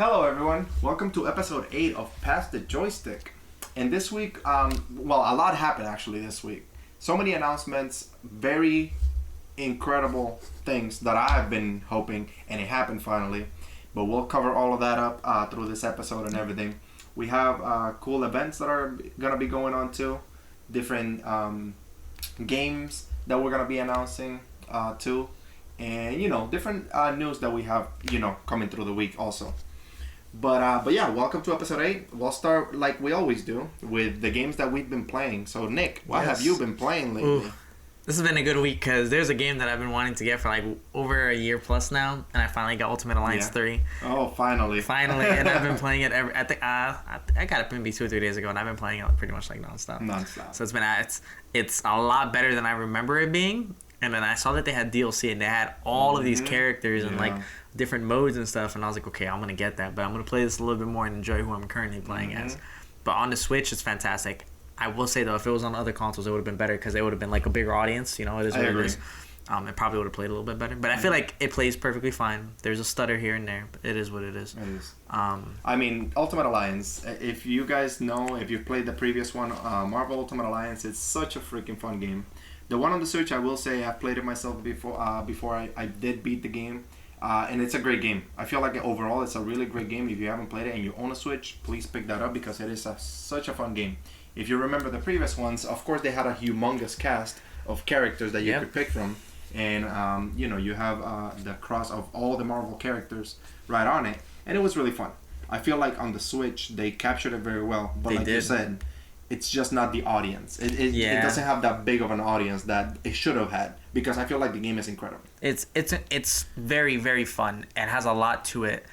Hello everyone, welcome to episode 8 of Past the Joystick. And this week, a lot happened actually this week. So many announcements, very incredible things that I have been hoping, and it happened finally. But we'll cover all of that up through this episode and everything. We have cool events that are going to be going on too. Different games that we're going to be announcing too. And, different news that we have, coming through the week also. But yeah, welcome to episode 8. We'll start like we always do with the games that we've been playing. So Nick, what have you been playing lately? Ooh, this has been a good week because there's a game that I've been wanting to get for like over a year plus now, and I finally got Ultimate Alliance 3. Oh, finally! And I've been playing it I got it maybe 2 or 3 days ago, and I've been playing it pretty much like nonstop. So it's a lot better than I remember it being. And then I saw that they had DLC and they had all of these characters and like different modes and stuff, and I was like, okay, I'm gonna get that, but I'm gonna play this a little bit more and enjoy who I'm currently playing as. But on the Switch, it's fantastic. I will say though, if it was on other consoles, it would have been better because it would have been like a bigger audience. It is what it is. It probably would have played a little bit better, but I feel like it plays perfectly fine. There's a stutter here and there, but it is what it is. It is. Ultimate Alliance. If you guys know, if you've played the previous one, Marvel Ultimate Alliance, it's such a freaking fun game. The one on the Switch, I will say, I've played it myself before I did beat the game, and it's a great game. I feel like overall it's a really great game. If you haven't played it and you own a Switch, please pick that up because it is such a fun game. If you remember the previous ones, of course they had a humongous cast of characters that you could pick from, and you have the cross of all the Marvel characters right on it, and it was really fun. I feel like on the Switch they captured it very well, but you said, it's just not the audience. It doesn't have that big of an audience that it should have had, because I feel like the game is incredible. It's very, very fun and has a lot to it.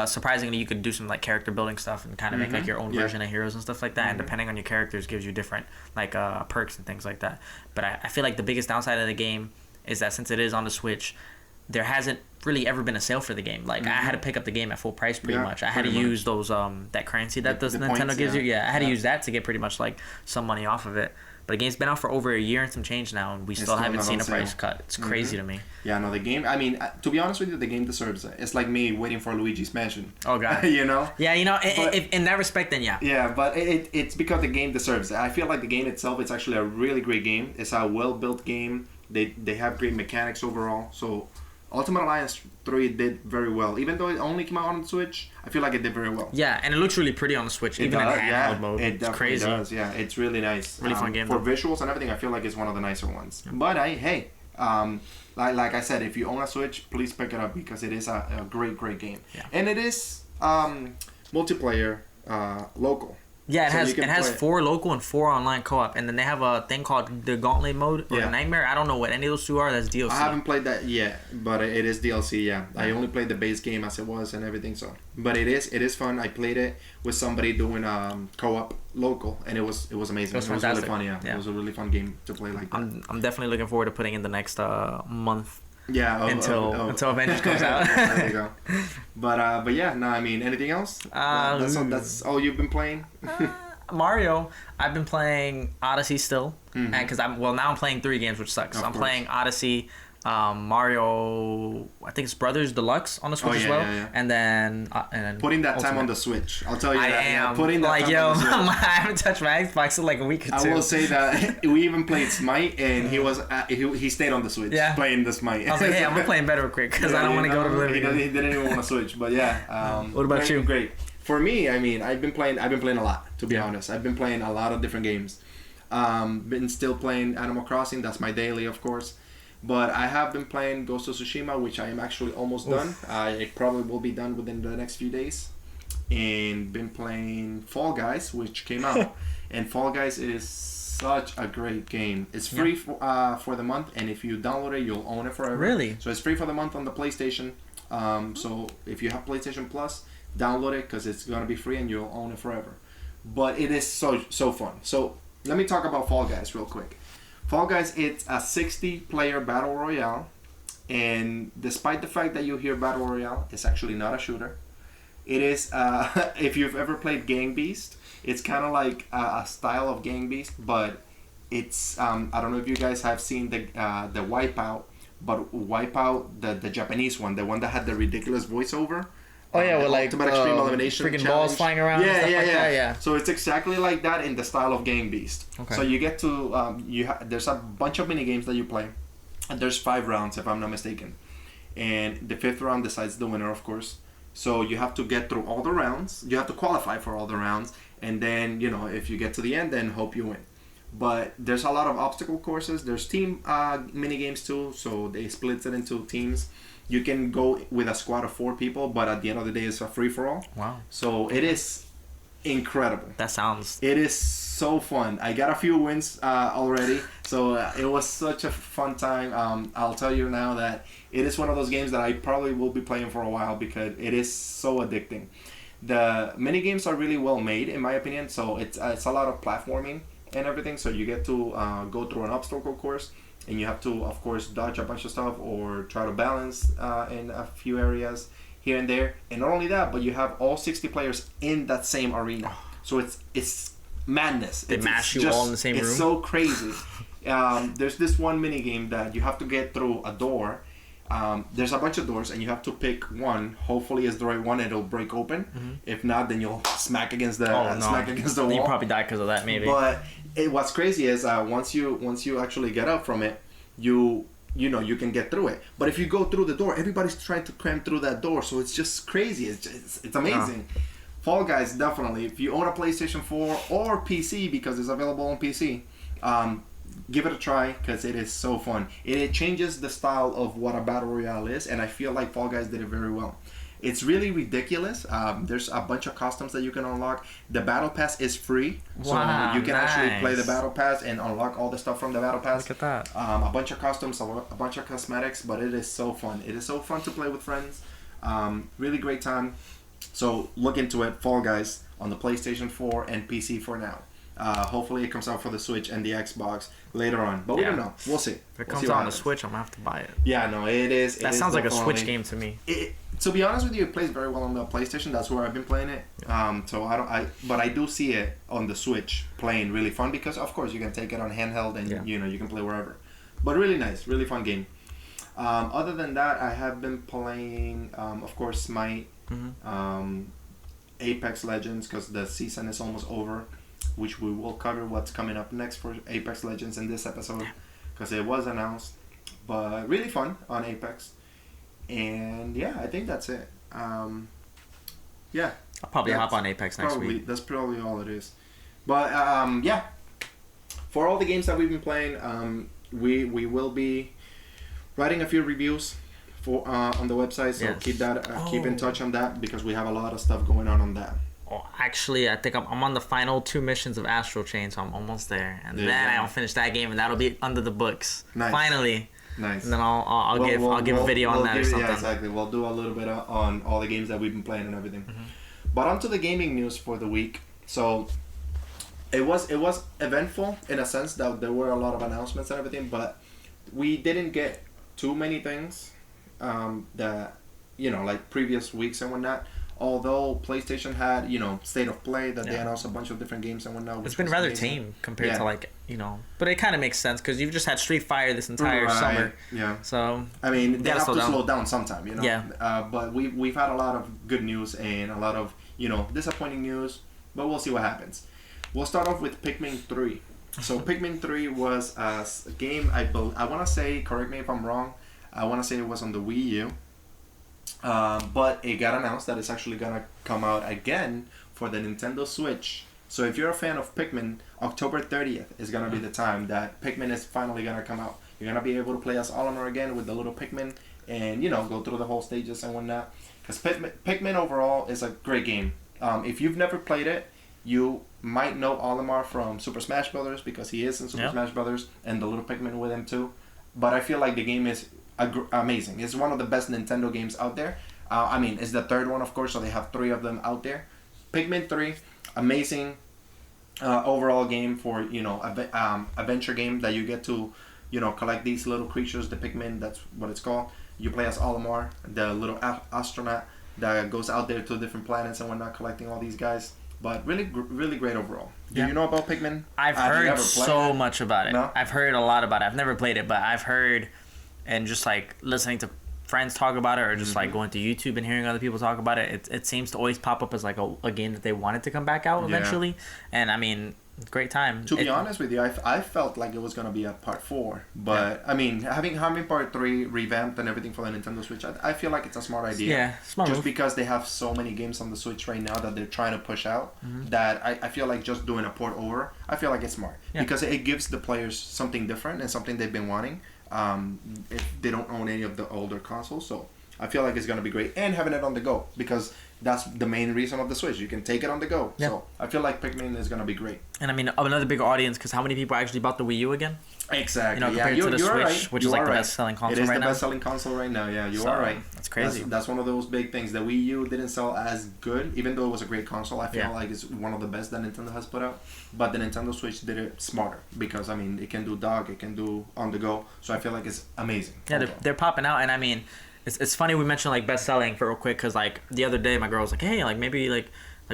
Surprisingly, you could do some like character building stuff and kind of make like your own version of heroes and stuff like that. And depending on your characters, gives you different like perks and things like that. But I feel like the biggest downside of the game is that since it is on the Switch, there hasn't really ever been a sale for the game. Like I had to pick up the game at full price pretty much. I had to use those that currency that the Nintendo points, gives you. I had to use that to get pretty much like some money off of it. But the game's been out for over a year and some change now, and we still haven't seen a price cut. It's crazy to me. Yeah, no, the game, to be honest with you, the game deserves it. It's like me waiting for Luigi's Mansion. Oh, God. Yeah, in that respect, then yeah. Yeah, but it's because the game deserves it. I feel like the game itself, it's actually a really great game. It's a well-built game. They have great mechanics overall, so Ultimate Alliance 3 did very well. Even though it only came out on the Switch, I feel like it did very well. Yeah, and it looks really pretty on the Switch, even in handheld mode. It's crazy. Does, yeah. It's really nice. Really fun game. For visuals and everything, I feel like it's one of the nicer ones. Yeah. But like I said, if you own a Switch, please pick it up because it is a great, great game. Yeah. And it is multiplayer local. Yeah, it has 4 local and 4 online co-op, and then they have a thing called the Gauntlet mode or the Nightmare. I don't know what any of those 2 are. That's DLC. I haven't played that yet, but it is DLC. Yeah, I only played the base game as it was and everything. So, but it is fun. I played it with somebody doing co-op local, and it was amazing. It was really fun. Yeah, it was a really fun game to play like that. I'm definitely looking forward to putting in the next month. Yeah, until Avengers comes out. There you go. But yeah, no, anything else? That's all you've been playing. Mario. I've been playing Odyssey still, and because now I'm playing 3 games, which sucks. I'm playing Odyssey, Mario. I think it's Brothers Deluxe on the Switch as well, and then putting that time on the Switch. I'll tell you that. I am putting that like time on the Switch. I haven't touched my Xbox in like a week or 2. I will say that we even played Smite, and he stayed on the Switch playing the Smite. I was like, hey, I'm playing better quick because I don't want to go to the living room. He didn't even want to switch, but yeah. What about you? Great. For me, I've been playing a lot, to be honest. I've been playing a lot of different games. Been still playing Animal Crossing. That's my daily, of course. But I have been playing Ghost of Tsushima, which I am actually almost done. It probably will be done within the next few days. And been playing Fall Guys, which came out. And Fall Guys is such a great game. It's free for the month, and if you download it, you'll own it forever. Really? So it's free for the month on the PlayStation. So if you have PlayStation Plus, download it because it's gonna be free and you'll own it forever. But it is so fun. So let me talk about Fall Guys real quick. Fall Guys, it's a 60-player battle royale, and despite the fact that you hear battle royale, it's actually not a shooter. It is if you've ever played Gang Beast, it's kind of like a style of Gang Beast, but it's I don't know if you guys have seen the Wipeout, but Wipeout, the Japanese one, the one that had the ridiculous voiceover. Oh yeah, with like Ultimate Extreme Elimination freaking Challenge. balls flying around. Yeah, and stuff yeah, like yeah. That, yeah. So it's exactly like that in the style of Game Beast. Okay. So you get to there's a bunch of mini games that you play, and there's 5 rounds if I'm not mistaken, and the 5th round decides the winner, of course. So you have to get through all the rounds. You have to qualify for all the rounds, and then if you get to the end, then hope you win. But there's a lot of obstacle courses. There's team mini games too, so they split it into teams. You can go with a squad of 4 people, but at the end of the day, it's a free-for-all. Wow. So it is incredible. That sounds... It is so fun. I got a few wins already, so it was such a fun time. I'll tell you now that it is one of those games that I probably will be playing for a while because it is so addicting. The mini games are really well made, in my opinion, so it's a lot of platforming and everything. So you get to go through an obstacle course, and you have to, of course, dodge a bunch of stuff or try to balance in a few areas here and there. And not only that, but you have all 60 players in that same arena. So it's madness. They mash you all in the same room? It's so crazy. There's this one mini game that you have to get through a door. There's a bunch of doors, and you have to pick one. Hopefully, it's the right one, and it'll break open. Mm-hmm. If not, then you'll smack against the wall. You probably die because of that, maybe. But what's crazy is once you actually get up from it, you can get through it. But if you go through the door, everybody's trying to cram through that door, so it's just crazy. It's amazing. Yeah. Fall Guys, definitely. If you own a PlayStation 4 or PC, because it's available on PC, give it a try because it is so fun. It changes the style of what a battle royale is, and I feel like Fall Guys did it very well. It's really ridiculous. There's a bunch of costumes that you can unlock. The battle pass is free, so you can actually play the battle pass and unlock all the stuff from the battle pass. Look at that. A bunch of costumes, a bunch of cosmetics, but it is so fun. It is so fun to play with friends. Really great time. So look into it. Fall Guys on the PlayStation 4 and PC for now. Hopefully it comes out for the Switch and the Xbox later on, but we don't know. We'll see. If it comes out on the Switch, I'm gonna have to buy it. Yeah, no, it is. That sounds like a Switch game to me. To be honest with you, it plays very well on the PlayStation. That's where I've been playing it. But I do see it on the Switch playing really fun because of course you can take it on handheld and you can play wherever. But really nice, really fun game. Other than that, I have been playing, of course, Smite, Apex Legends because the season is almost over, which we will cover what's coming up next for Apex Legends in this episode because it was announced. But really fun on Apex. And yeah, I think that's it. Yeah. I'll probably hop on Apex next week. That's probably all it is. But yeah, for all the games that we've been playing, we will be writing a few reviews for on the website. So keep in touch on that because we have a lot of stuff going on that. Oh, actually, I think I'm on the final 2 missions of Astral Chain, so I'm almost there, and then I'll finish that game, and that'll be under the books. Nice. Finally. Nice. And then I'll give a video on that or something. Yeah, exactly. We'll do a little bit on all the games that we've been playing and everything. Mm-hmm. But onto the gaming news for the week. So it was eventful in a sense that there were a lot of announcements and everything, but we didn't get too many things that like previous weeks and whatnot. Although PlayStation had, State of Play that they announced a bunch of different games and whatnot. It's been rather tame compared to but it kind of makes sense because you've just had Street Fighter this entire summer. Yeah. So I mean, they have to slow down sometime, Yeah. But we've had a lot of good news and a lot of disappointing news, but we'll see what happens. We'll start off with Pikmin 3. So Pikmin 3 was a game I want to say, correct me if I'm wrong, I want to say it was on the Wii U. But it got announced that it's actually gonna come out again for the Nintendo Switch. So if you're a fan of Pikmin, October 30th is gonna be the time that Pikmin is finally gonna come out. You're gonna be able to play as Olimar again with the little Pikmin and go through the whole stages and whatnot. Because Pikmin overall is a great game. If you've never played it, you might know Olimar from Super Smash Brothers because he is in Super Smash Brothers and the little Pikmin with him too. But I feel like the game is amazing. It's one of the best Nintendo games out there. It's the third one, of course, so they have 3 of them out there. Pikmin 3, amazing overall game for, adventure game that you get to, collect these little creatures, the Pikmin, that's what it's called. You play as Olimar, the little astronaut that goes out there to different planets and whatnot, collecting all these guys. But really, really great overall. Do you know about Pikmin? I've heard so much about it. No? I've heard a lot about it. I've never played it, but I've heard, and just like listening to friends talk about it or just like going to YouTube and hearing other people talk about it, it seems to always pop up as like a game that they wanted to come back out eventually. And I mean, great time. To be honest with you, I felt like it was gonna be a part 4, but I mean, having part 3 revamped and everything for the Nintendo Switch, I feel like it's a smart idea. Yeah, smart just move. because they have so many games on the Switch right now that they're trying to push out, that I feel like just doing a port over, I feel like it's smart because it gives the players something different and something they've been wanting. If they don't own any of the older consoles, so I feel like it's gonna be great, and having it on the go because that's the main reason of the Switch. You can take it on the go. Yeah. So I feel like Pikmin is gonna be great. And I mean, another bigger audience because how many people actually bought the Wii U again? Exactly. Compared to the Switch, right. Which is like the best-selling console right now. It is the best-selling console right now. Yeah, you are right. That's crazy. That's one of those big things. The Wii U didn't sell as good, even though it was a great console. I feel like it's one of the best that Nintendo has put out. But the Nintendo Switch did it smarter because I mean, it can do dock, it can do on the go. So I feel like it's amazing. Yeah, they're popping out, and I mean, it's funny we mentioned like best-selling for real quick because like the other day my girl was like, hey, like maybe like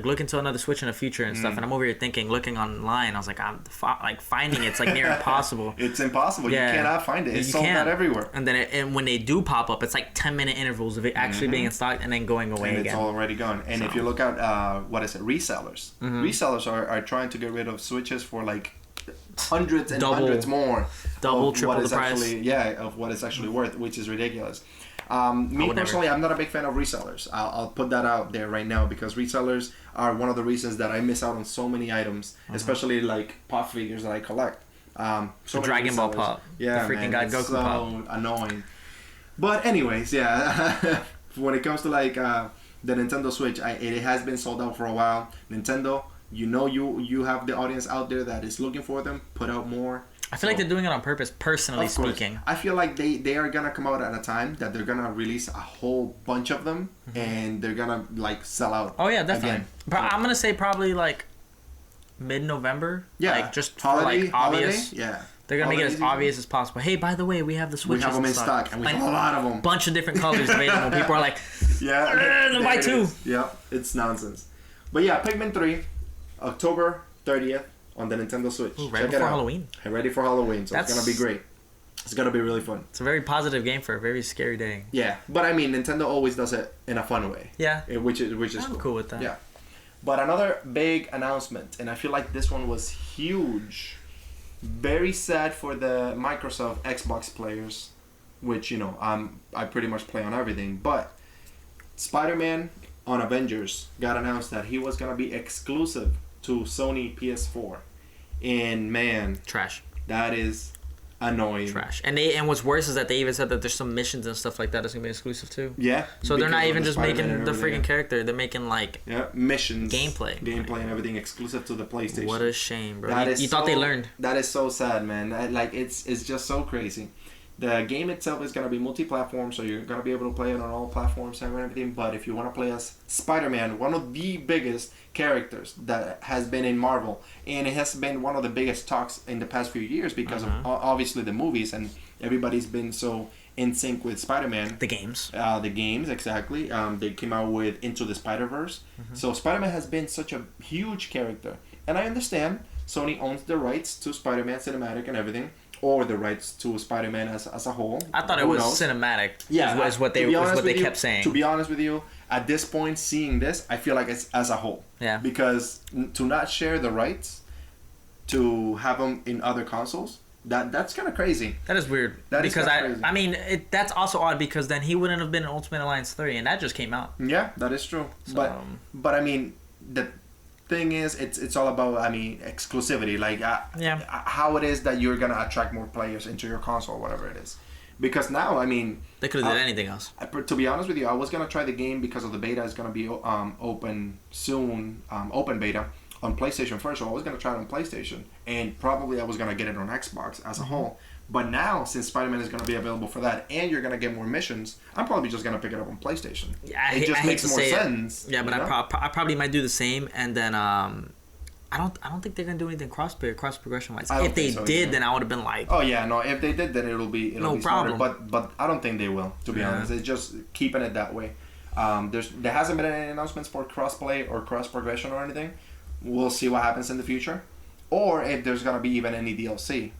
look into another Switch in the future and stuff, and I'm over here looking online. I was like, I'm finding it's like near impossible. It's impossible. Yeah. You cannot find it. It's sold out everywhere. And then and when they do pop up, it's like 10-minute intervals of it actually being in stock and then going away and again. It's already gone. And if you look at resellers, resellers are trying to get rid of Switches for like hundreds and hundreds more. Triple the price. Of what it's actually worth, which is ridiculous. Me personally, I'm not a big fan of resellers. I'll put that out there right now because resellers are one of the reasons that I miss out on so many items, especially like pop figures that I collect. So Dragon Ball Pop. Yeah, the freaking man, Goku Pop. So annoying. But anyways, yeah. When it comes to like the Nintendo Switch, it has been sold out for a while. Nintendo, you have the audience out there that is looking for them. Put out more. I feel like they're doing it on purpose, personally speaking. I feel like they are gonna come out at a time that they're gonna release a whole bunch of them, and they're gonna like sell out. Oh yeah, definitely. But I'm gonna say probably like mid-November. Yeah, like just holiday, for like obvious. Yeah. They're gonna make it as obvious as possible. Hey, by the way, we have the Switches. We have them in stock, and we have a lot of them. Bunch of different colors available. People are like, buy 2. Yeah, it's nonsense. But yeah, Pikmin 3, October 30th. On the Nintendo Switch. Ooh, right before Halloween. Ready for Halloween, so it's gonna be great. It's gonna be really fun. It's a very positive game for a very scary day. Yeah, but I mean, Nintendo always does it in a fun way. Yeah. Which is I'm cool with that. Yeah. But another big announcement, and I feel like this one was huge. Very sad for the Microsoft Xbox players, which I pretty much play on everything. But SpiderMan on Avengers got announced that he was gonna be exclusive to Sony PS4, and man, trash. That is annoying. Trash. And what's worse is that they even said that there's some missions and stuff like that that's gonna be exclusive too. Yeah. So they're not even just making the freaking character; they're making like missions, gameplay, and everything exclusive to the PlayStation. What a shame, bro. You thought they learned. That is so sad, man. It's just so crazy. The game itself is going to be multi-platform, so you're going to be able to play it on all platforms and everything. But if you want to play as Spider-Man, one of the biggest characters that has been in Marvel, and it has been one of the biggest talks in the past few years because of obviously the movies, and everybody's been so in sync with Spider-Man. The games. The games, exactly. They came out with Into the Spider-Verse. So Spider-Man has been such a huge character. And I understand Sony owns the rights to Spider-Man cinematic and everything, or the rights to Spider-Man as a whole. I thought it was cinematic. Yeah, is what they kept saying. To be honest with you, at this point, seeing this, I feel like it's as a whole. Yeah. Because to not share the rights, to have them in other consoles, that's kind of crazy. That is weird. Because I mean, that's also odd because then he wouldn't have been in Ultimate Alliance 3, and that just came out. Yeah, that is true. So, but I mean, the thing is, it's all about exclusivity, like how it is that you're gonna attract more players into your console, whatever it is. Because now, I mean, they could have done anything else. To be honest with you, I was gonna try the game because of the beta is gonna be open soon, open beta on PlayStation first. So I was gonna try it on PlayStation, and probably I was gonna get it on Xbox as a whole. But now, since Spider-Man is going to be available for that, and you're going to get more missions, I'm probably just going to pick it up on PlayStation. Yeah, it just makes more sense. Yeah, but I probably might do the same, and then I don't think they're going to do anything cross progression wise. If they did, then I would have been like, oh yeah, no. If they did, then it'll be no problem. Smarter, but I don't think they will. To be honest, it's just keeping it that way. There hasn't been any announcements for crossplay or cross progression or anything. We'll see what happens in the future, or if there's going to be even any DLC.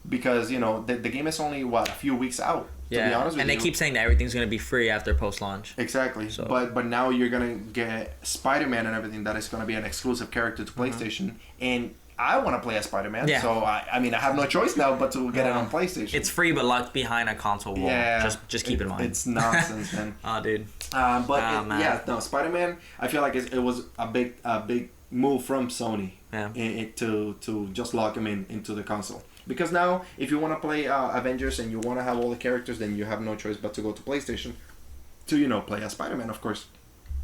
Because the game is only a few weeks out, Yeah. To be honest with and you. they keep saying that everything's gonna be free after post-launch. Exactly. So. But now you're gonna get Spider-Man and everything that is gonna be an exclusive character to PlayStation, and I want to play as Spider-Man. Yeah. So I mean I have no choice now but to get it on PlayStation. It's free, but locked behind a console wall. Yeah. Just keep it in mind. It's nonsense, man. Oh, dude. Spider-Man. I feel like it was a big move from Sony. Yeah. To just lock him into the console. Because now, if you want to play Avengers and you want to have all the characters, then you have no choice but to go to PlayStation to, play as Spider-Man, of course.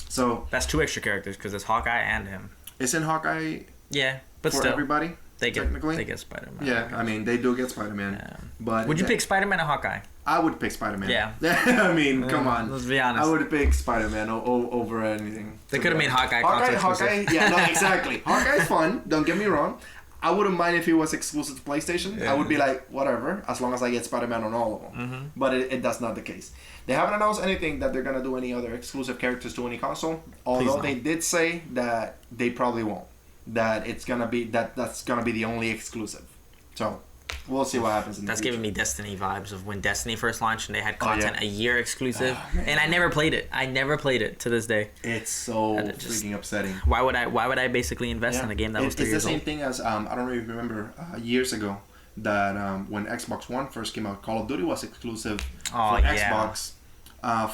So that's 2 extra characters because it's Hawkeye and him. Isn't Hawkeye Yeah, but for still. everybody? They get Spider-Man. Yeah, I mean, they do get Spider-Man. Yeah. But would you pick Spider-Man or Hawkeye? I would pick Spider-Man. Yeah. I mean, come on. Let's be honest. I would pick Spider-Man over anything. They could have made Hawkeye console Hawkeye, yeah, no, exactly. Hawkeye's fun, don't get me wrong. I wouldn't mind if he was exclusive to PlayStation. Yeah. I would be like, whatever, as long as I get Spider-Man on all of them. Mm-hmm. But that's not the case. They haven't announced anything that they're going to do any other exclusive characters to any console. Although they did say that they probably won't. That it's going to be, that's going to be the only exclusive. So, we'll see what happens in the That's future. giving me Destiny vibes of when Destiny first launched and they had content a year exclusive. Oh, and I never played it. To this day. It's so freaking upsetting. Why would I basically invest in a game that was 3 years old? It's the same thing as, I don't know if you remember, years ago, that when Xbox One first came out, Call of Duty was exclusive for Xbox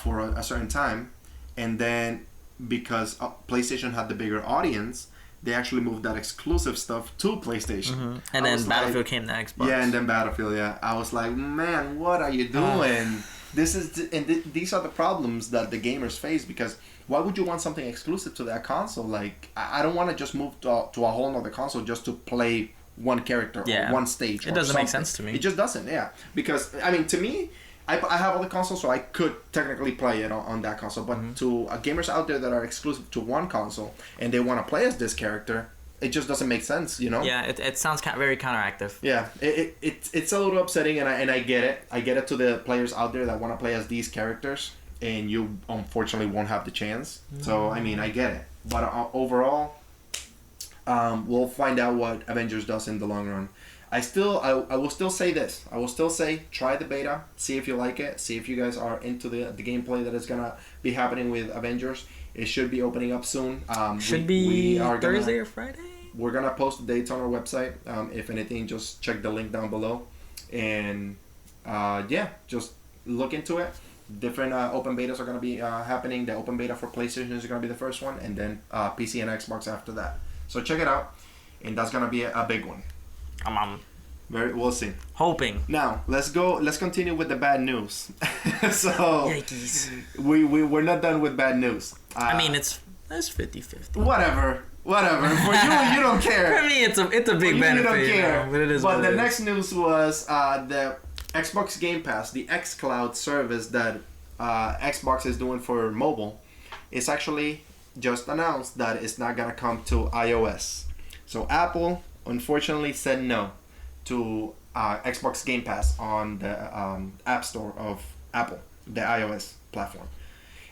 for a certain time. And then because PlayStation had the bigger audience, they actually moved that exclusive stuff to PlayStation. Mm-hmm. And then Battlefield came to Xbox. Yeah, and then Battlefield, yeah. I was like, man, what are you doing? These are the problems that the gamers face, because why would you want something exclusive to that console? Like, I don't want to just move to a whole other console just to play one character or one stage. It doesn't make sense to me. It just doesn't, yeah. Because, I mean, to me, I have all the consoles, so I could technically play it on that console. But to gamers out there that are exclusive to one console and they want to play as this character, it just doesn't make sense, Yeah, it sounds very counteractive. Yeah, it's a little upsetting, and I get it. I get it to the players out there that want to play as these characters, and you unfortunately won't have the chance. So, I mean, I get it. But overall, we'll find out what Avengers does in the long run. I will still say this. I will still say try the beta, see if you like it, see if you guys are into the gameplay that is gonna be happening with Avengers. It should be opening up soon. Should be Thursday or Friday. We're gonna post the dates on our website. If anything, just check the link down below, and just look into it. Different open betas are gonna be happening. The open beta for PlayStation is gonna be the first one, and then PC and Xbox after that. So check it out, and that's gonna be a big one. We'll see. Hoping. Now let's continue with the bad news. So Yikes. we're not done with bad news. I mean, it's 50-50. Whatever. For you don't care. I mean, it's a big benefit. You don't care. But it is. But the next news was the Xbox Game Pass, the Xcloud service that Xbox is doing for mobile. It's actually just announced that it's not gonna come to iOS. So Apple unfortunately said no to Xbox Game Pass on the App Store of Apple, the iOS platform.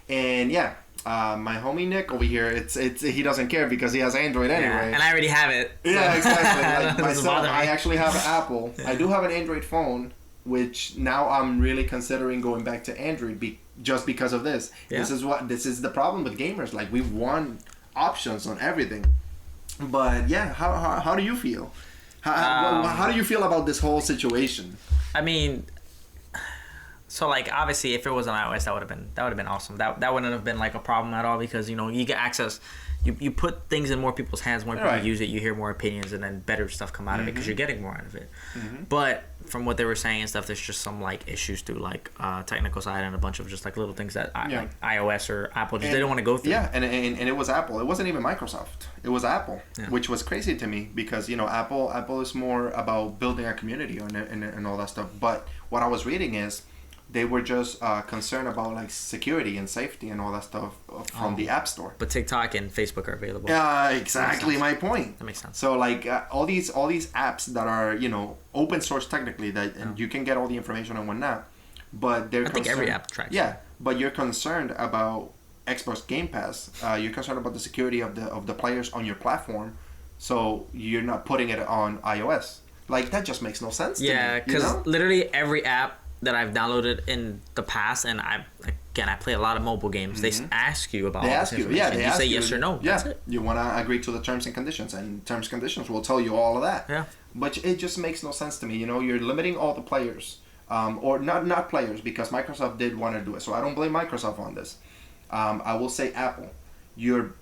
And my homie Nick over here, he doesn't care because he has Android anyway. And I already have it. Yeah, exactly. Like myself, I actually have an Apple. I do have an Android phone, which now I'm really considering going back to Android just because of this. Yeah. This is the problem with gamers. Like, we want options on everything. But yeah, how do you feel? How do you feel about this whole situation? I mean, so like obviously if it was on iOS, that would have been awesome. That wouldn't have been like a problem at all, because you get access. You put things in more people's hands, more people use it, you hear more opinions, and then better stuff come out of it because you're getting more out of it. Mm-hmm. But from what they were saying and stuff, there's just some like issues through like technical side and a bunch of just like little things that like iOS or Apple just didn't want to go through. Yeah, and it was Apple. It wasn't even Microsoft. It was Apple, which was crazy to me because Apple is more about building a community and all that stuff. But what I was reading is they were just concerned about like security and safety and all that stuff from the App Store. But TikTok and Facebook are available. Yeah, exactly my point. That makes sense. So like all these apps that are open source technically and you can get all the information and whatnot, but I think every app tracks. Yeah, but you're concerned about Xbox Game Pass. You're concerned about the security of the players on your platform, so you're not putting it on iOS. Like, that just makes no sense. Yeah, because literally every app that I've downloaded in the past, and I play a lot of mobile games. They ask you about. They ask you, yeah. They you ask say you, yes or no. Yeah, That's it. you want to agree to the terms and conditions, and terms and conditions will tell you all of that. Yeah. But it just makes no sense to me. You know, you're limiting all the players, or not players, because Microsoft did want to do it. So I don't blame Microsoft on this. I will say Apple. You're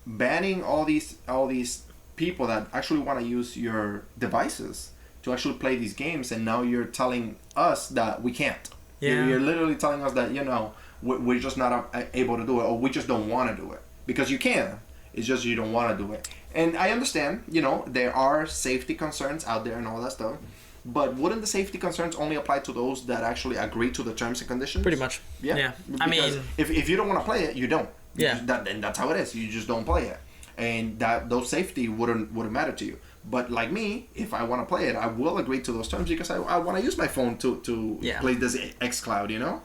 banning all these people that actually want to use your devices to actually play these games, and now you're telling us that we can't. Yeah. You're literally telling us that, you know, we're just not able to do it, or we just don't want to do it. Because you can. It's just you don't want to do it. And I understand, you know, there are safety concerns out there and all that stuff. But wouldn't the safety concerns only apply to those that actually agree to the terms and conditions? Pretty much. Yeah. Because I mean, if you don't want to play it, you don't. Yeah. And that's how it is. You just don't play it. And that those safety wouldn't matter to you. But like me, if I want to play it, I will agree to those terms because I want to use my phone to play this Xcloud, you know?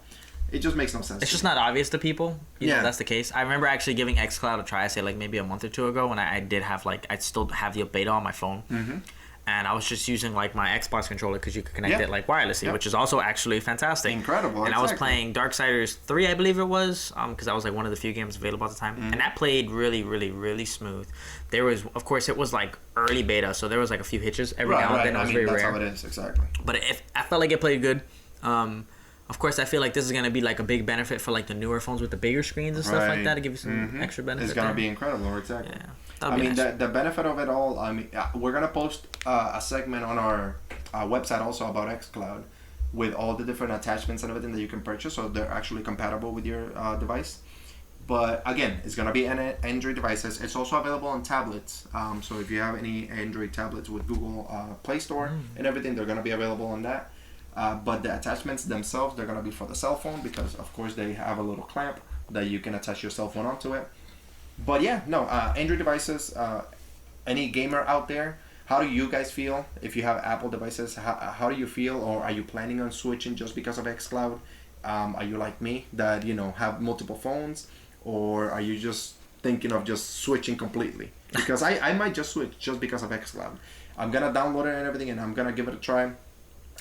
It just makes no sense. It's just not obvious to people. You know, that's the case. I remember actually giving Xcloud a try, say like maybe a month or two ago, when I did have I still have the beta on my phone. Mm-hmm. And I was just using like my Xbox controller because you could connect it like wirelessly, which is also actually fantastic. Incredible. And I was playing Darksiders 3, I believe it was, because that was like one of the few games available at the time. And that played really, really, really smooth. There was, of course, it was like early beta, so there was like a few hitches every now and then. It was very rare. That's how it is, exactly. But I felt like it played good. Of course, I feel like this is going to be like a big benefit for like the newer phones with the bigger screens and stuff like that to give you some extra benefit. It's going to be incredible, exactly. Yeah. I mean, the benefit of it all, I mean, we're going to post a segment on our website also about Xcloud with all the different attachments and everything that you can purchase, so they're actually compatible with your device. But again, it's going to be on Android devices. It's also available on tablets. So if you have any Android tablets with Google Play Store and everything, they're going to be available on that. But the attachments themselves, they're going to be for the cell phone because, of course, they have a little clamp that you can attach your cell phone onto it. But yeah, no, Android devices, any gamer out there, how do you guys feel if you have Apple devices? How do you feel, or are you planning on switching just because of Xcloud? Are you like me that, you know, have multiple phones, or are you just thinking of just switching completely? Because I might just switch just because of Xcloud. I'm going to download it and everything, and I'm going to give it a try.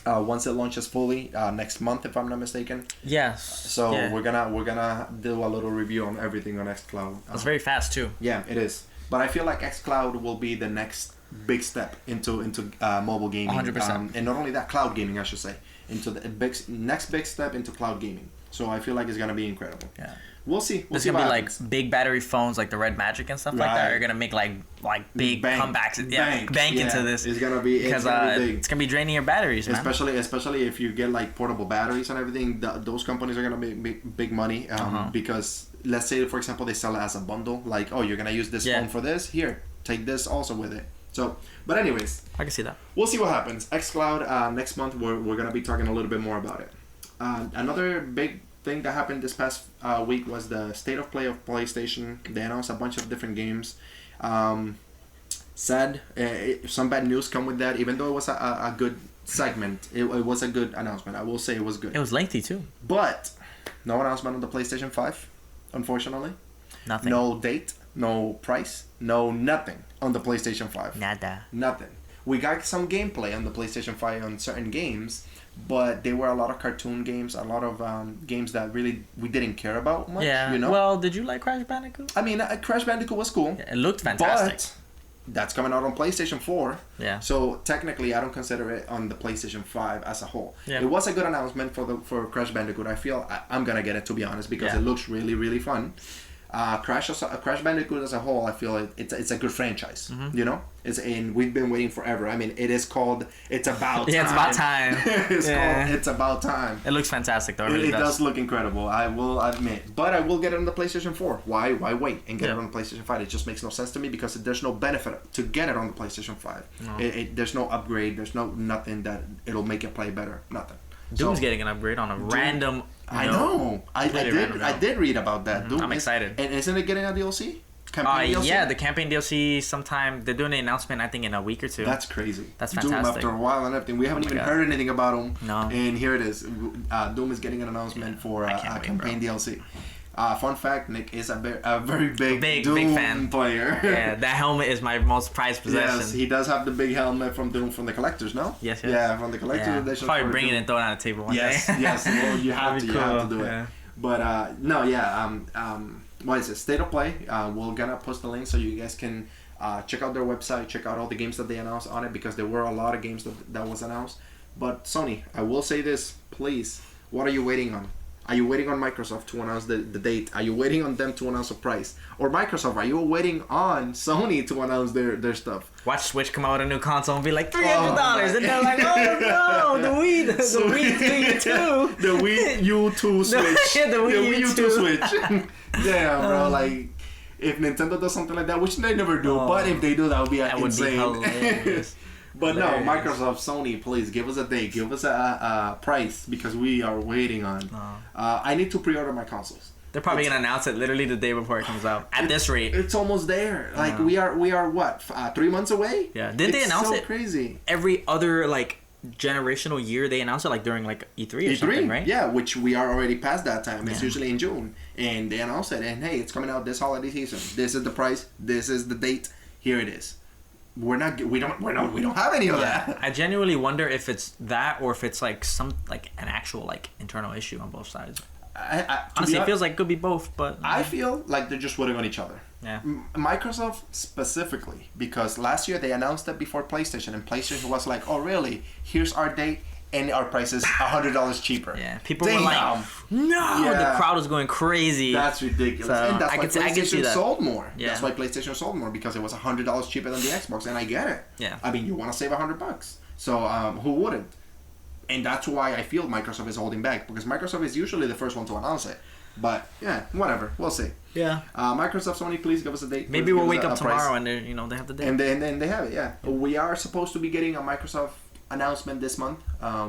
Once it launches fully next month, if I'm not mistaken. Yes. So we're gonna do a little review on everything on Xcloud. It's very fast too. Yeah, it is. But I feel like Xcloud will be the next big step into mobile gaming. 100%. And not only that, cloud gaming, I should say, into the next big step into cloud gaming. So I feel like it's gonna be incredible. Yeah. We'll see. There's gonna be like big battery phones like the Red Magic and stuff like that are gonna make like big comebacks. Bank into this. It's gonna be because it's gonna be draining your batteries, man. Especially if you get like portable batteries and everything. Those companies are gonna make big money because let's say, for example, they sell it as a bundle. Like, oh, you're gonna use this phone for this. Here, take this also with it. So, but anyways, I can see that. We'll see what happens. Xcloud next month. We're gonna be talking a little bit more about it. Another big thing that happened this past week was the state of play of PlayStation. They announced a bunch of different games. Sad, some bad news come with that. Even though it was a good segment, it was a good announcement. I will say it was good. It was lengthy too. But no announcement on the PlayStation 5, unfortunately. Nothing. No date, no price, no nothing on the PlayStation 5. Nada. Nothing. We got some gameplay on the PlayStation 5 on certain games, but they were a lot of cartoon games, a lot of games that really we didn't care about much. Yeah. You know? Well, did you like Crash Bandicoot? I mean, Crash Bandicoot was cool. Yeah, it looked fantastic. But that's coming out on PlayStation 4. Yeah. So technically, I don't consider it on the PlayStation 5 as a whole. Yeah. It was a good announcement for Crash Bandicoot. I feel I'm gonna get it, to be honest, because it looks really, really fun. Crash Bandicoot as a whole, I feel it's a good franchise. Mm-hmm. You know, and we've been waiting forever. I mean, it's about time. It's about time. It's about time. It looks fantastic though. It does look incredible, I will admit. But I will get it on the PlayStation 4. Why wait and get it on the PlayStation 5? It just makes no sense to me because there's no benefit to get it on the PlayStation 5. No. There's no upgrade. There's nothing that it'll make it play better. Nothing. Doom's getting an upgrade on a random. I know. I did read about that. Mm-hmm. I'm excited. And isn't it getting a DLC? DLC? Yeah, the campaign DLC sometime. They're doing the announcement, I think, in a week or two. That's crazy. That's fantastic. Doom after a while and everything. We haven't even heard anything about him. No. And here it is. Doom is getting an announcement for a campaign DLC. Fun fact: Nick is a very big Doom big fan player. Yeah, that helmet is my most prized possession. Yes, he does have the big helmet from Doom from the collectors. No. Yes. Yeah, from the collector's edition. Probably bring it and throw it on the table one day. Yes. Well, you have to. Cool. You have to do it. But no, yeah. What is it? State of Play. We're gonna post the link so you guys can check out their website, check out all the games that they announced on it, because there were a lot of games that was announced. But Sony, I will say this, please. What are you waiting on? Are you waiting on Microsoft to announce the date? Are you waiting on them to announce a price? Or Microsoft, are you waiting on Sony to announce their stuff? Watch Switch come out with a new console and be like $300, and they're like, oh no, the Wii 2. The Wii U2 Switch. Yeah, the Wii U2 Switch. Damn, bro, like, if Nintendo does something like that, which they never do, but if they do, that would be insane. Would be hilarious. But no, Microsoft, Sony, please give us a date, give us a price, because we are waiting on. I need to pre-order my consoles. They're probably gonna announce it literally the day before it comes out. At this rate, it's almost there. Like we are what 3 months away? Yeah. Did they announce it? Crazy. Every other like generational year they announce it, like during like E3 or something, right? Yeah, which we are already past that time. It's usually in June, and they announce it, and hey, it's coming out this holiday season. This is the price. This is the date. Here it is. We don't have any of that. I genuinely wonder if it's that or if it's like an actual like internal issue on both sides. Honestly, it feels like it could be both, but I feel like they're just waiting on each other. Yeah. Microsoft specifically, because last year they announced it before PlayStation, and PlayStation was like, "Oh, really? Here's our date, and our price is $100 cheaper." Yeah, people were like, "No!" Yeah. The crowd was going crazy. That's ridiculous, so, and that's why PlayStation sold more. Yeah. That's why PlayStation sold more, because it was $100 cheaper than the Xbox, and I get it. Yeah. I mean, you want to save $100, so who wouldn't? And that's why I feel Microsoft is holding back, because Microsoft is usually the first one to announce it. But yeah, whatever, we'll see. Yeah. Microsoft, Sony, please give us a date. Maybe we'll wake up tomorrow and they have the date. And then they have it. Yeah. We are supposed to be getting a Microsoft announcement this month.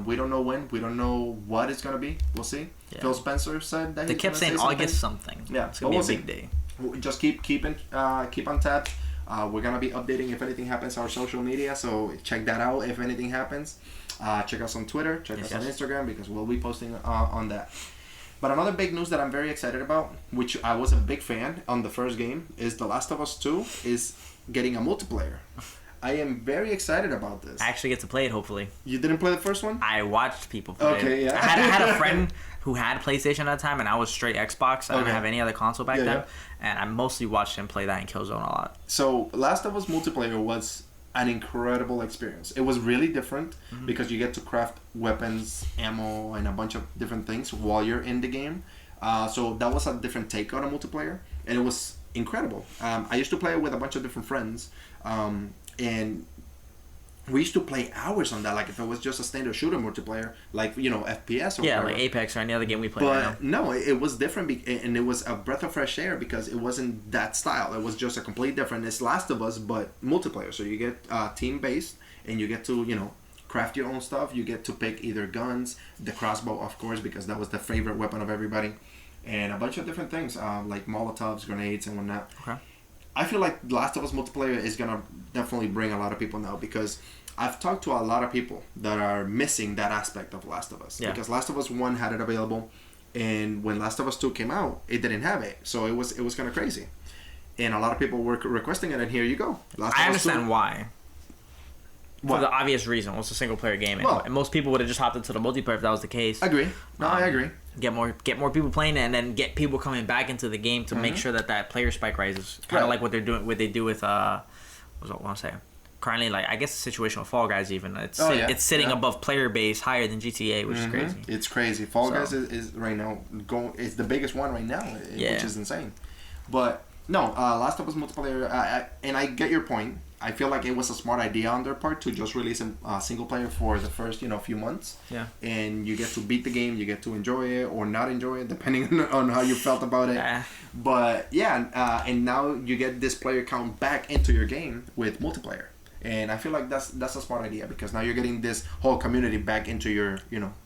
We don't know when. We don't know what it's gonna be. We'll see. Yeah. Phil Spencer said that they kept saying August something. Yeah, it's gonna be a big day. Just keep on tab. We're gonna be updating if anything happens on our social media, so check that out if anything happens. Check us on Twitter, check us on Instagram, because we'll be posting on that. But another big news that I'm very excited about, which I was a big fan on the first game, is The Last of Us 2 is getting a multiplayer. I am very excited about this. I actually get to play it, hopefully. You didn't play the first one? I watched people play it. Okay, yeah. I had a friend who had PlayStation at the time, and I was straight Xbox. I didn't have any other console back then. And I mostly watched him play that in Killzone a lot. So, Last of Us multiplayer was an incredible experience. It was really different because you get to craft weapons, ammo, and a bunch of different things while you're in the game. So that was a different take on a multiplayer, and it was incredible. I used to play it with a bunch of different friends, and we used to play hours on that. Like if it was just a standard shooter multiplayer, like FPS or whatever. Like Apex or any other game we play. But no, it was different, and it was a breath of fresh air because it wasn't that style. It was just a complete different. It's Last of Us, but multiplayer. So you get team based, and you get to craft your own stuff. You get to pick either guns, the crossbow, of course, because that was the favorite weapon of everybody, and a bunch of different things like Molotovs, grenades, and whatnot. Okay. I feel like Last of Us multiplayer is gonna definitely bring a lot of people now, because I've talked to a lot of people that are missing that aspect of Last of Us. Yeah. Because Last of Us 1 had it available, and when Last of Us 2 came out, it didn't have it. So it was kind of crazy. And a lot of people were requesting it, and here you go. I understand why. What? For the obvious reason. Well, it's a single player game. Well, and most people would have just hopped into the multiplayer if that was the case. Agree. No, I agree. Get more people playing it, and then get people coming back into the game to make sure that player spike rises. Kind of like what they do with what's what I'm saying? Currently, like I guess the situation with Fall Guys, even it's sitting above player base higher than GTA, which is crazy. It's crazy. Fall Guys is right now is the biggest one right now, which is insane. But no, Last of Us multiplayer, and I get your point. I feel like it was a smart idea on their part to just release a single player for the first few months. Yeah. And you get to beat the game, you get to enjoy it or not enjoy it, depending on how you felt about it. But yeah, and now you get this player count back into your game with multiplayer. And I feel like that's a smart idea, because now you're getting this whole community back into your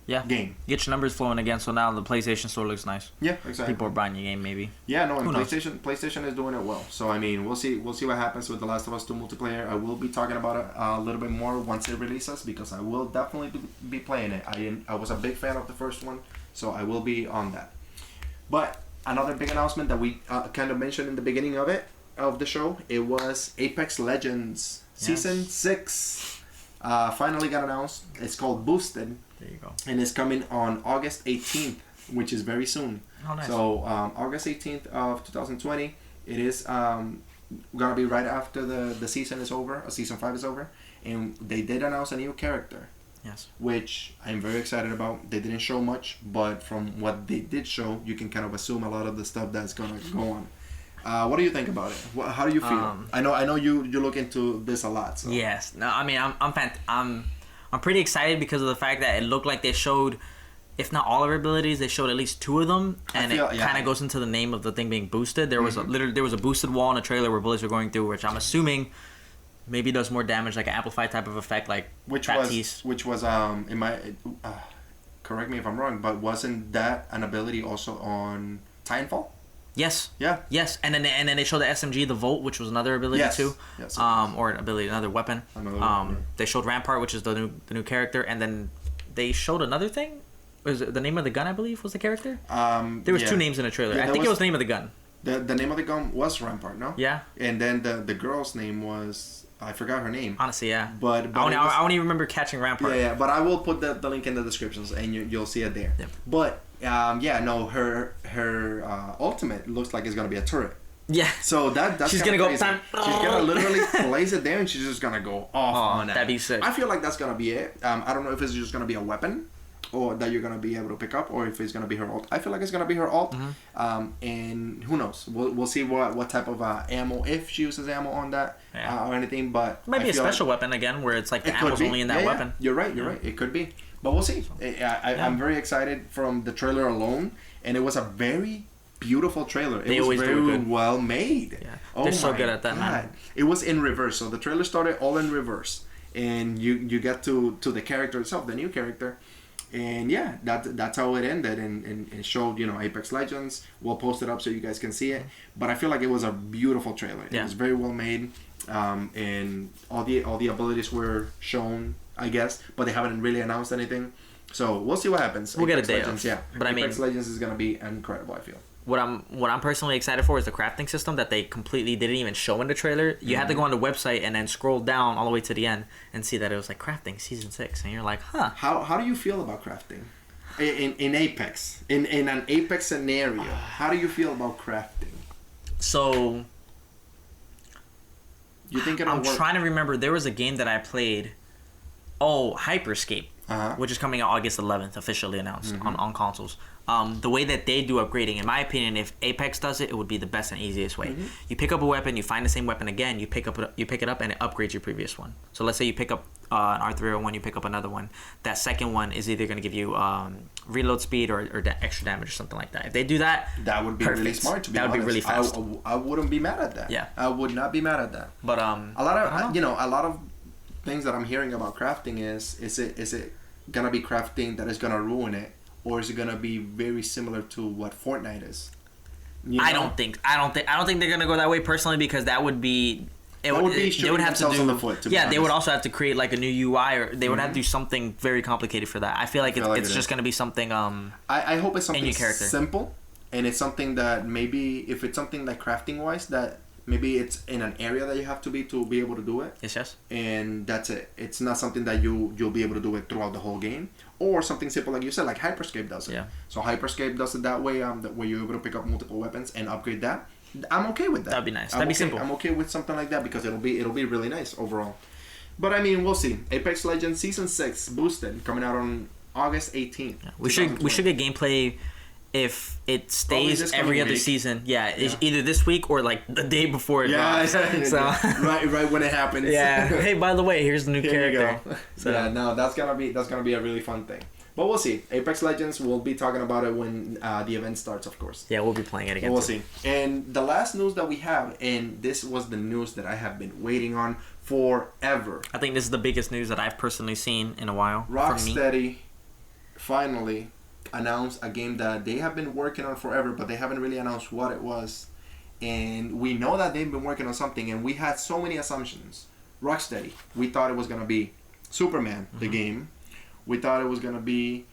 game. Get your numbers flowing again, so now the PlayStation Store looks nice. Yeah, exactly. People are buying your game, maybe. Yeah, no, and PlayStation is doing it well. So I mean, we'll see what happens with The Last of Us 2 multiplayer. I will be talking about it a little bit more once it releases, because I will definitely be playing it. I was a big fan of the first one, so I will be on that. But another big announcement that we kind of mentioned in the beginning of the show. It was Apex Legends Season 6. Finally got announced. It's called Boosted. There you go. And it's coming on August 18th, which is very soon. Oh, nice. So August 18th of 2020. It is gonna be right after the season is over. Season 5 is over, and they did announce a new character. Yes. Which I'm very excited about. They didn't show much, but from what they did show, you can kind of assume a lot of the stuff that's gonna go on. What do you think about it? How do you feel? I know you look into this a lot. So. Yes. No, I mean I'm pretty excited because of the fact that it looked like they showed, if not all of her abilities, they showed at least 2 of them, and it kind of goes into the name of the thing being boosted. There was there was a boosted wall in the trailer where bullets were going through, which I'm assuming maybe does more damage, like an amplified type of effect, like Baptiste. Which was in my correct me if I'm wrong, but wasn't that an ability also on Titanfall? Yes. Yeah. Yes, and then they showed the SMG, the Volt, which was another ability too. Yes. Or an ability, another weapon. They showed Rampart, which is the new character, and then they showed another thing. Was it the name of the gun? I believe was the character. There was 2 names in the trailer. I think it was the name of the gun. The name of the gun was Rampart, no? Yeah. And then the girl's name was, I forgot her name. Honestly, yeah. But I only remember catching Rampart. Yeah. But I will put the link in the descriptions, and you'll see it there. Yep. But her ultimate looks like it's gonna be a turret. Yeah. So that's she's gonna crazy. go. She's gonna literally place it there, and she's just gonna go off on that. That'd be sick. I feel like that's gonna be it. I don't know if it's just gonna be a weapon, or that you're gonna be able to pick up, or if it's gonna be her ult. I feel like it's gonna be her ult. And who knows? We'll see what type of ammo, if she uses ammo on that or anything. But maybe a special weapon again, where it's like the ammo's only in that weapon. You're right. It could be. But we'll see. I'm very excited from the trailer alone, and it was a very beautiful trailer. It was very well made. Yeah. They're so good at that, man. It was in reverse. So the trailer started all in reverse, and you get to the character itself, the new character, and that's how it ended, and it showed Apex Legends. We'll post it up so you guys can see it. But I feel like it was a beautiful trailer. It was very well made, and all the abilities were shown, I guess, but they haven't really announced anything. So we'll see what happens. We'll Apex get a day Legends, off. But Apex Legends is gonna be incredible, I feel. What I'm personally excited for is the crafting system that they completely didn't even show in the trailer. You had to go on the website and then scroll down all the way to the end and see that it was like crafting season 6, and you're like, huh. How do you feel about crafting in Apex, in an Apex scenario? How do you feel about crafting? So you think it'll work? I'm trying to remember. There was a game that I played. Oh, Hyperscape, which is coming out August 11th, officially announced on consoles. The way that they do upgrading, in my opinion, if Apex does it, it would be the best and easiest way. You pick up a weapon, you find the same weapon again, you pick it up, and it upgrades your previous one. So let's say you pick up an R301, you pick up another one. That second one is either going to give you reload speed or extra damage or something like that. If they do that, that would be really smart. To be honest, that would be really fast. I wouldn't be mad at that. Yeah, I would not be mad at that. But a lot of things that I'm hearing about crafting is it gonna be crafting that is gonna ruin it, or is it gonna be very similar to what Fortnite is? I don't think they're gonna go that way personally, because that would be they would have to do on the foot, they would also have to create like a new UI, or they would have to do something very complicated for that. I feel like it's just gonna be something I hope it's something character. simple, and it's something that maybe if it's something like crafting wise, that maybe it's in an area that you have to be able to do it. Yes. And that's it. It's not something that you'll be able to do it throughout the whole game, or something simple like you said, like Hyperscape does it. Yeah. So Hyperscape does it that way, where you're able to pick up multiple weapons and upgrade that. I'm okay with that. That'd be nice. That'd be simple. I'm okay with something like that, because it'll be really nice overall. But I mean, we'll see. Apex Legends Season 6 Boosted coming out on August 18th. Yeah. We should get gameplay. If it stays every other season, it's either this week or like the day before it drops. So right when it happens. Yeah. Hey, by the way, here's the new character. So that's gonna be a really fun thing. But we'll see. Apex Legends, we'll be talking about it when the event starts, of course. Yeah, we'll be playing it again. We'll see. And the last news that we have, and this was the news that I have been waiting on forever. I think this is the biggest news that I've personally seen in a while. Rocksteady finally announced a game that they have been working on forever, but they haven't really announced what it was. And we know that they've been working on something, and we had so many assumptions. Rocksteady, we thought it was going to be Superman, the game. We thought it was going to be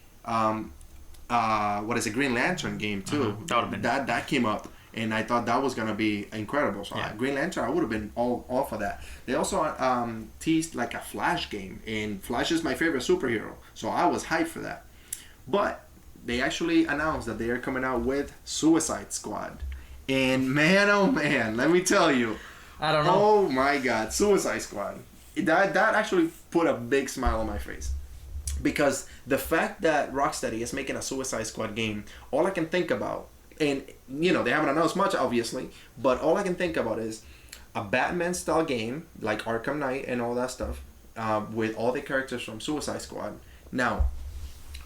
Green Lantern game too. That would've been- that came up, and I thought that was gonna be incredible. So Yeah. Green Lantern, I would have been all for that. They also teased like a Flash game, and Flash is my favorite superhero, so I was hyped for that. But they actually announced that they are coming out with Suicide Squad, and man, oh man, let me tell you, I don't know. oh my God, Suicide Squad. That actually put a big smile on my face. Because the fact that Rocksteady is making a Suicide Squad game, all I can think about, and they haven't announced much obviously, but all I can think about is a Batman style game like Arkham Knight and all that stuff, with all the characters from Suicide Squad. Now,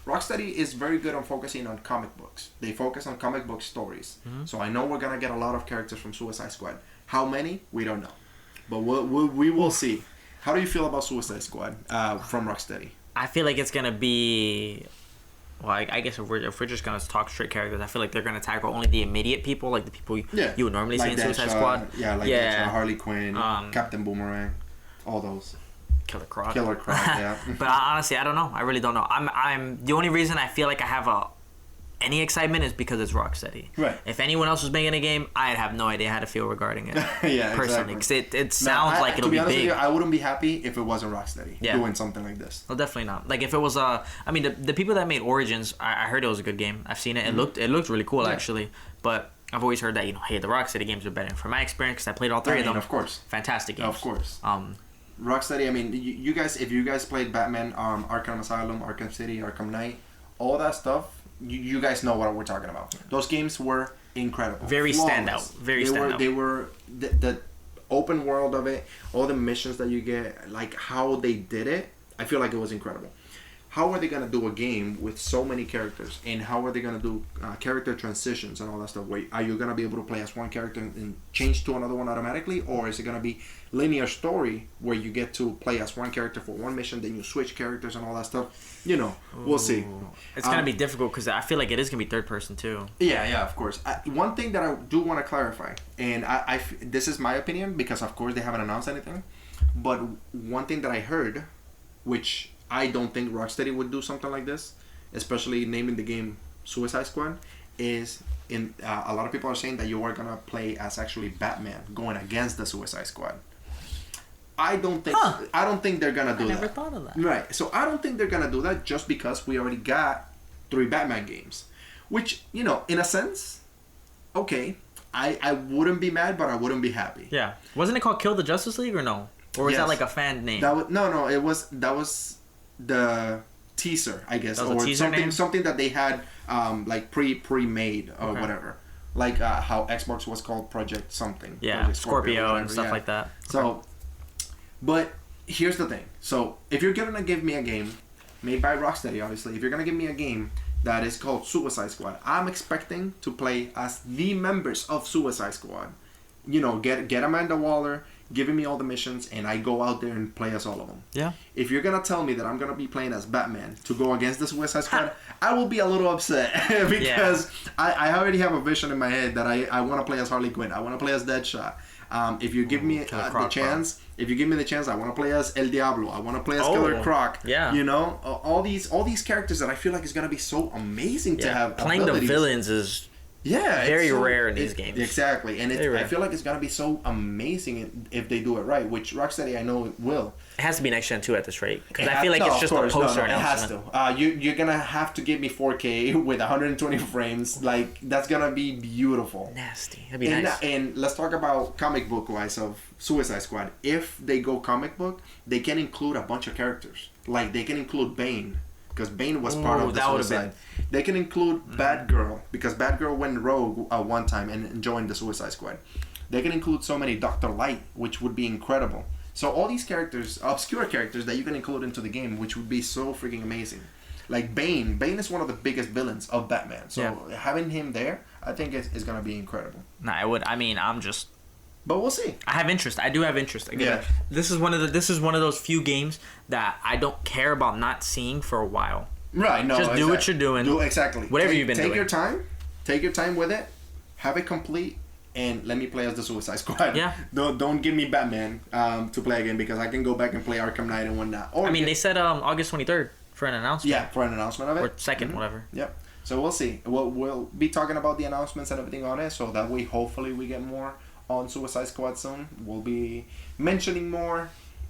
Rocksteady is very good on focusing on comic books. They focus on comic book stories. Mm-hmm. So I know we're gonna get a lot of characters from Suicide Squad. How many? We don't know, but we will see. How do you feel about Suicide Squad from Rocksteady? I feel like it's gonna be, well, I guess if we're just gonna talk straight characters, I feel like they're gonna tackle only the immediate people, like the people you would normally see in Suicide Squad. Yeah, like Deadshot, Harley Quinn, Captain Boomerang, all those. Killer Croc. Yeah. But honestly, I don't know. I really don't know. I'm the only reason I feel like I have any excitement is because it's Rocksteady. Right. If anyone else was making a game, I'd have no idea how to feel regarding it. Yeah, personally, exactly. Because it sounds like it'll be honest big. with you, I wouldn't be happy if it wasn't Rocksteady doing something like this. Well, definitely not. Like if it was I mean, the people that made Origins, I heard it was a good game. I've seen it. It looked really cool actually. But I've always heard that hey, the Rocksteady games are better. From my experience, because I played all three of them. Of course. Fantastic games. Of course. Rocksteady. I mean, you guys, if you guys played Batman, Arkham Asylum, Arkham City, Arkham Knight, all that stuff. You guys know what we're talking about. Those games were incredible. Very flawless. standout. They were the open world of it, all the missions that you get, like how they did it. I feel like it was incredible. How are they gonna do a game with so many characters, and how are they gonna do character transitions and all that stuff? Wait, are you gonna be able to play as one character and change to another one automatically, or is it gonna be linear story where you get to play as one character for one mission, then you switch characters and all that stuff? We'll see. It's gonna be difficult because I feel like it is gonna be third person too. Yeah, of course. One thing that I do want to clarify, and this is my opinion because of course they haven't announced anything, but one thing that I heard, which I don't think Rocksteady would do something like this, especially naming the game Suicide Squad, is a lot of people are saying that you are gonna play as actually Batman going against the Suicide Squad. I don't think they're gonna do that. I never thought of that. Right. So I don't think they're gonna do that just because we already got 3 Batman games, which in a sense, okay, I wouldn't be mad, but I wouldn't be happy. Yeah. Wasn't it called Kill the Justice League or no? Or was that like a fan name? That was the teaser, I guess, or something that they had like pre-made or whatever, like how Xbox was called Project something. Yeah, Project Scorpio and stuff like that. So, but here's the thing. So if you're gonna give me a game made by Rocksteady, obviously, if you're gonna give me a game that is called Suicide Squad, I'm expecting to play as the members of Suicide Squad. Get Amanda Waller, giving me all the missions, and I go out there and play as all of them. Yeah. If you're gonna tell me that I'm gonna be playing as Batman to go against the Suicide Squad, I will be a little upset because I already have a vision in my head that I want to play as Harley Quinn. I want to play as Deadshot. If you give me the chance, I want to play as El Diablo. I want to play as Killer Croc. Yeah. All these characters that I feel like is gonna be so amazing to have. Playing the villains is very rare in these games. Exactly, and I feel like it's gonna be so amazing if they do it right, which Rocksteady I know will. It has to be next gen 2 at this rate because I feel like it's just a poster announcement. It has to. You're gonna have to give me 4K with 120 frames. Like that's gonna be beautiful. Nasty. That'd be nice. And let's talk about comic book wise of Suicide Squad. If they go comic book, they can include a bunch of characters. Like they can include Bane. Because Bane was part of the Suicide. They can include Batgirl because Batgirl went rogue one time and joined the Suicide Squad. They can include so many Dr. Light, which would be incredible. So all these characters, obscure characters that you can include into the game, which would be so freaking amazing. Like Bane is one of the biggest villains of Batman. So having him there, I think is gonna be incredible. No, I would. I mean, But we'll see. I have interest. I do have interest. Again, this is one of those few games that I don't care about not seeing for a while. Right. No. Just do what you're doing. Do exactly. Whatever you've been doing. Take your time with it. Have it complete, and let me play as the Suicide Squad. Yeah. Don't give me Batman to play again because I can go back and play Arkham Knight and whatnot. They said August 23rd for an announcement. Yeah, for an announcement of it. Or second, whatever. Yep. So we'll see. We'll be talking about the announcements and everything on it, so that way hopefully we get more on Suicide Squad soon. We'll be mentioning more,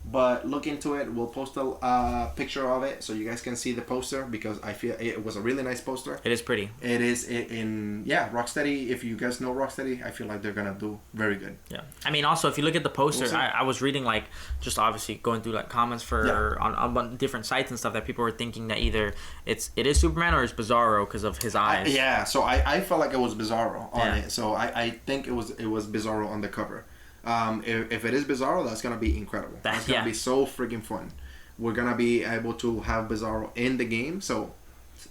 but look into it. We'll post a picture of it so you guys can see the poster, because I feel it was a really nice poster. It is pretty. It is Rocksteady. If you guys know Rocksteady, I feel like they're gonna do very good. Yeah, I mean, also if you look at the poster, We'll see. I was reading like just obviously going through like comments for on different sites and stuff that people were thinking that either it is Superman or it's Bizarro because of his eyes. So I felt like it was Bizarro on Yeah. it. So I think it was Bizarro on the cover. If it is Bizarro, that's gonna be incredible. That's gonna be so freaking fun. We're gonna be able to have Bizarro in the game. So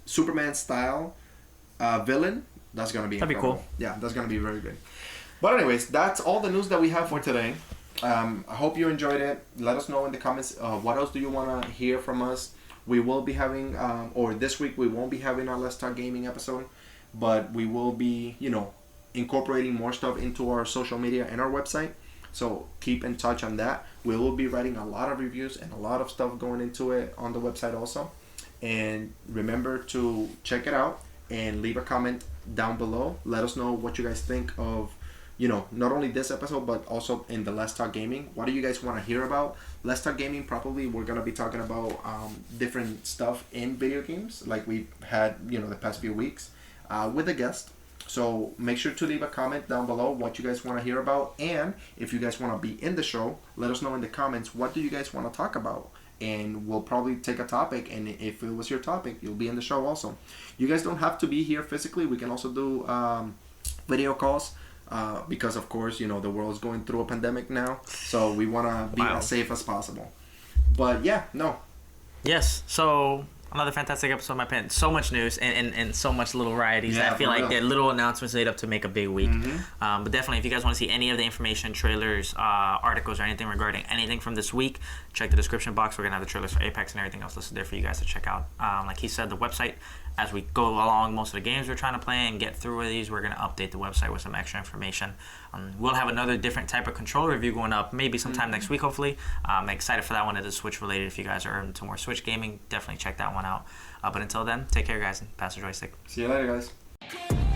Superman style villain. That's gonna be That'd be incredible. cool. Yeah, that's gonna be very good. But anyways, that's all the news that we have for today. I hope you enjoyed it. Let us know in the comments what else do you want to hear from us. We will be having, or this week we won't be having our Let's Talk Gaming episode, but we will be, incorporating more stuff into our social media and our website. So keep in touch on that. We will be writing a lot of reviews and a lot of stuff going into it on the website also. And remember to check it out and leave a comment down below. Let us know what you guys think of, not only this episode, but also in the Let's Talk Gaming. What do you guys want to hear about? Let's Talk Gaming, probably we're going to be talking about different stuff in video games, like we've had, the past few weeks with a guest. So make sure to leave a comment down below what you guys want to hear about. And if you guys want to be in the show, let us know in the comments, what do you guys want to talk about? And we'll probably take a topic, and if it was your topic, you'll be in the show also. You guys don't have to be here physically. We can also do video calls because, of course, the world is going through a pandemic now. So we want to be as safe as possible. But Yes. So another fantastic episode, my pen. So much news and so much little varieties. Yeah, I feel for like real. they're little announcements made up to make a big week. Mm-hmm. But definitely, if you guys want to see any of the information, trailers, articles, or anything regarding anything from this week, check the description box. We're going to have the trailers for Apex and everything else listed there for you guys to check out. Like he said, the website, as we go along most of the games we're trying to play and get through with these, we're going to update the website with some extra information. We'll have another different type of controller review going up maybe sometime next week, hopefully. I'm excited for that one. It is Switch related. If you guys are into more Switch gaming, definitely check that one out. But until then, take care, guys, and pass the joystick. See you later, guys.